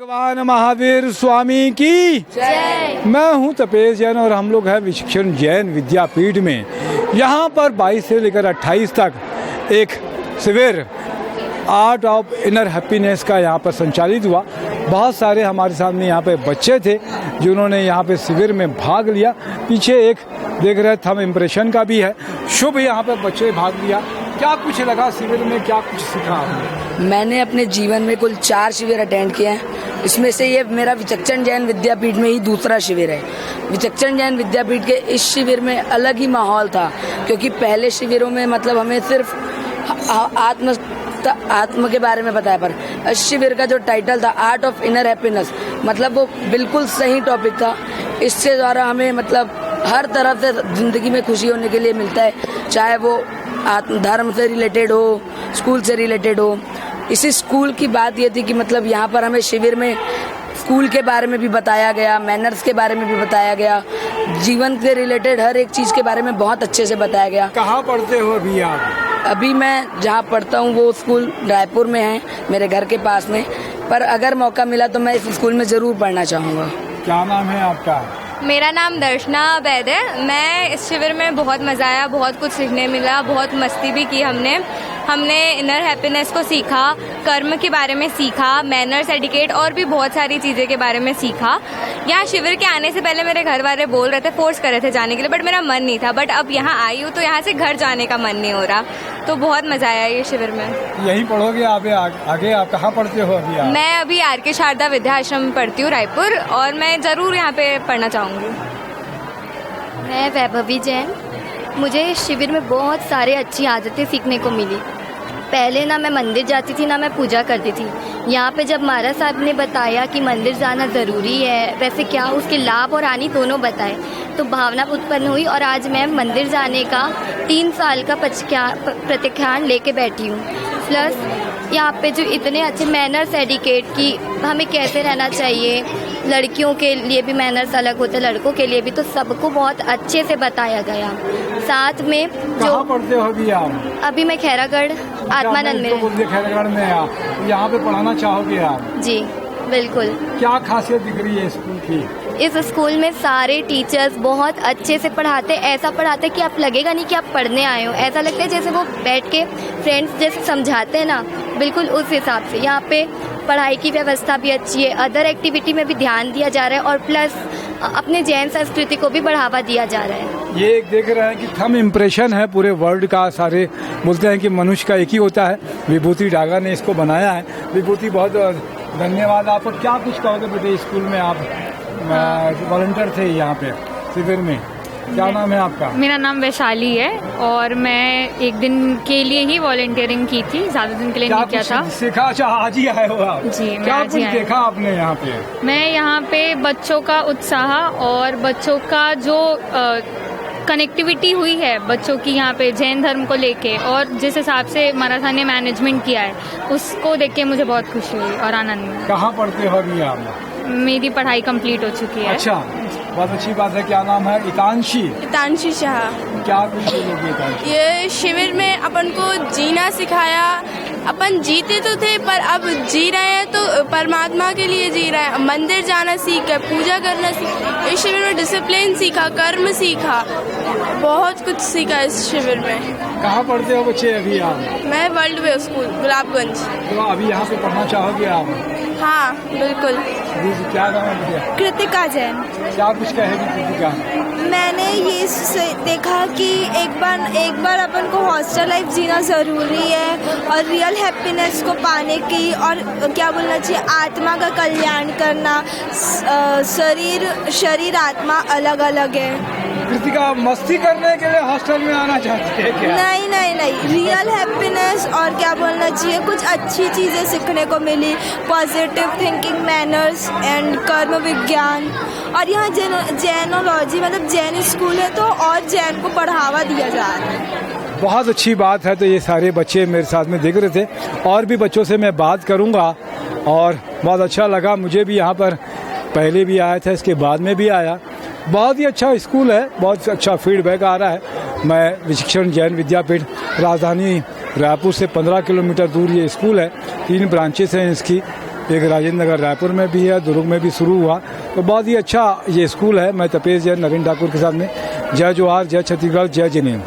भगवान महावीर स्वामी की जय। मैं हूं तपेश जैन और हम लोग हैं विशिक्षण जैन विद्यापीठ में। यहां पर 22 से लेकर 28 तक एक शिविर आर्ट ऑफ इनर हैप्पीनेस का यहां पर संचालित हुआ। बहुत सारे हमारे सामने यहां पे बच्चे थे जिन्होंने यहां पे शिविर में भाग लिया। पीछे एक देख रहे थंब इम्प्रेशन का भी है। शुभ यहाँ पे बच्चे भाग लिया। क्या कुछ लगा शिविर में, क्या कुछ सीखा आपने? मैंने अपने जीवन में कुल 4 शिविर अटेंड किए हैं। इसमें से ये मेरा विचक्षण जैन विद्यापीठ में ही दूसरा शिविर है। विचक्षण जैन विद्यापीठ के इस शिविर में अलग ही माहौल था, क्योंकि पहले शिविरों में मतलब हमें सिर्फ आत्म के बारे में बताया, पर इस शिविर का जो टाइटल था आर्ट ऑफ इनर हैप्पीनेस, मतलब वो बिल्कुल सही टॉपिक था। इससे द्वारा हमें मतलब हर तरफ से जिंदगी में खुशी होने के लिए मिलता है, चाहे वो धर्म से रिलेटेड हो, स्कूल से रिलेटेड हो। इसी स्कूल की बात ये थी कि मतलब यहाँ पर हमें शिविर में स्कूल के बारे में भी बताया गया, मैनर्स के बारे में भी बताया गया, जीवन से रिलेटेड हर एक चीज़ के बारे में बहुत अच्छे से बताया गया। कहाँ पढ़ते हो अभी आप? अभी मैं जहाँ पढ़ता हूँ वो स्कूल रायपुर में है, मेरे घर के पास में, पर अगर मौका मिला तो मैं इस स्कूल में ज़रूर पढ़ना चाहूँगा। क्या नाम है आपका? मेरा नाम दर्शना वैद है। मैं इस शिविर में बहुत मज़ा आया, बहुत कुछ सीखने मिला, बहुत मस्ती भी की हमने इनर हैप्पीनेस को सीखा, कर्म के बारे में सीखा, मैनर्स, एटिकेट और भी बहुत सारी चीज़ें के बारे में सीखा। यहाँ शिविर के आने से पहले मेरे घर वाले बोल रहे थे, फोर्स कर रहे थे जाने के लिए, बट मेरा मन नहीं था। बट अब यहाँ आई हूँ तो यहाँ से घर जाने का मन नहीं हो रहा, तो बहुत मज़ा आया ये शिविर में। यहीं पढ़ोगे आप? आगे आप कहाँ पढ़ते हो अभी आप? मैं अभी आर.के. शारदा विद्या आश्रम में पढ़ती हूँ रायपुर, और मैं ज़रूर यहाँ पे पढ़ना चाहूँगी। मैं वैभवी जैन। मुझे इस शिविर में बहुत सारे अच्छी आदतें सीखने को मिली। पहले ना मैं मंदिर जाती थी ना मैं पूजा करती थी। यहाँ पे जब महाराज साहब ने बताया कि मंदिर जाना ज़रूरी है, वैसे क्या उसके लाभ और हानि दोनों बताए, तो भावना उत्पन्न हुई और आज मैं मंदिर जाने का 3 साल का प्रतिज्ञान लेके बैठी हूँ। प्लस यहाँ पे जो इतने अच्छे मैनर्स, एटिकेट की हमें कैसे रहना चाहिए, लड़कियों के लिए भी मैनर्स अलग होते हैं, लड़कों के लिए भी, तो सबको बहुत अच्छे से बताया गया। साथ में जो पढ़ते हो अभी आप? अभी मैं खैरागढ़ आत्मानंद में। खैरागढ़ में आप यहाँ पे पढ़ाना चाहोगे आप? जी बिल्कुल। क्या खासियत दिख रही है स्कूल की? इस स्कूल में सारे टीचर्स बहुत अच्छे से पढ़ाते, ऐसा पढ़ाते कि आप लगेगा नहीं कि आप पढ़ने आए हो, ऐसा लगता है जैसे वो बैठ के फ्रेंड्स जैसे समझाते हैं ना, बिल्कुल उस हिसाब से। यहाँ पे पढ़ाई की व्यवस्था भी अच्छी है, अदर एक्टिविटी में भी ध्यान दिया जा रहा है, और प्लस अपने जैन संस्कृति को भी बढ़ावा दिया जा रहा है। ये एक देख रहे हैं कि थंब इम्प्रेशन है पूरे वर्ल्ड का। सारे बोलते हैं कि मनुष्य का एक ही होता है। विभूति डागा ने इसको बनाया है। विभूति बहुत धन्यवाद आपको। क्या कुछ कहोगे बेटे? स्कूल में आप वॉलंटियर थे यहाँ पे शिविर में, क्या नाम है आपका? मेरा नाम वैशाली है और मैं एक दिन के लिए ही वॉलंटियरिंग की थी, ज्यादा दिन के लिए नहीं किया था। सीखा? अच्छा, आज ही आए हो आप? जी, मैं क्या आज ही कुछ देखा आपने यहाँ पे? मैं यहाँ पे बच्चों का उत्साह और बच्चों का जो कनेक्टिविटी हुई है बच्चों की यहाँ पे जैन धर्म को लेके, और जिस हिसाब से मराठा ने मैनेजमेंट किया है उसको देख के मुझे बहुत खुशी हुई और आनंद मिला। कहाँ पढ़ते हो अभी आप? मेरी पढ़ाई कंप्लीट हो चुकी है। अच्छा, बहुत अच्छी बात है। क्या नाम है? इतांशी शाह। क्या कुछ बोलोगे? ये शिविर में अपन को जीना सिखाया। अपन जीते तो थे पर अब जी रहे हैं तो परमात्मा के लिए जी रहे हैं। मंदिर जाना सीखा, पूजा करना सीखा। इस शिविर में डिसिप्लिन सीखा, कर्म सीखा, बहुत कुछ सीखा इस शिविर में। कहाँ पढ़ते हो बच्चे अभी आप? मैं वर्ल्ड वे स्कूल गुलाबगंज। तो अभी यहाँ पे पढ़ना चाहोगे आप? हाँ बिल्कुल। क्या नाम है? कृतिका जैन। क्या कुछ कहेगी कृतिका? मैंने ये देखा कि एक बार अपन को हॉस्टल लाइफ जीना ज़रूरी है, और रियल हैप्पीनेस को पाने की, और क्या बोलना चाहिए, आत्मा का कल्याण करना। शरीर आत्मा अलग अलग है। कृतिका मस्ती करने के लिए हॉस्टल में आना चाहती है क्या? नहीं, रियल हैप्पीनेस, और क्या बोलना चाहिए, कुछ अच्छी चीज़ें सीखने को मिली, पॉजिटिव थिंकिंग, मैनर्स एंड कर्म विज्ञान। और यहाँ जैनोलॉजी मतलब जैन स्कूल है, तो और जैन को बढ़ावा दिया जा रहा है। बहुत अच्छी बात है। तो ये सारे बच्चे मेरे साथ में देख रहे थे, और भी बच्चों से मैं बात करूँगा, और बहुत अच्छा लगा। मुझे भी यहाँ पर पहले भी आया था, इसके बाद में भी आया। बहुत ही अच्छा स्कूल है, बहुत अच्छा फीडबैक आ रहा है। मैं विशिक्षण जैन विद्यापीठ, राजधानी रायपुर से 15 किलोमीटर दूर ये स्कूल है। 3 ब्रांचेस हैं इसकी। एक राजेंद्र नगर रायपुर में भी है, दुर्ग में भी शुरू हुआ। तो बहुत ही अच्छा ये स्कूल है। मैं तपेश जैन, नवीन ठाकुर के साथ में। जय जोहार, जय छत्तीसगढ़, जय जिनेम।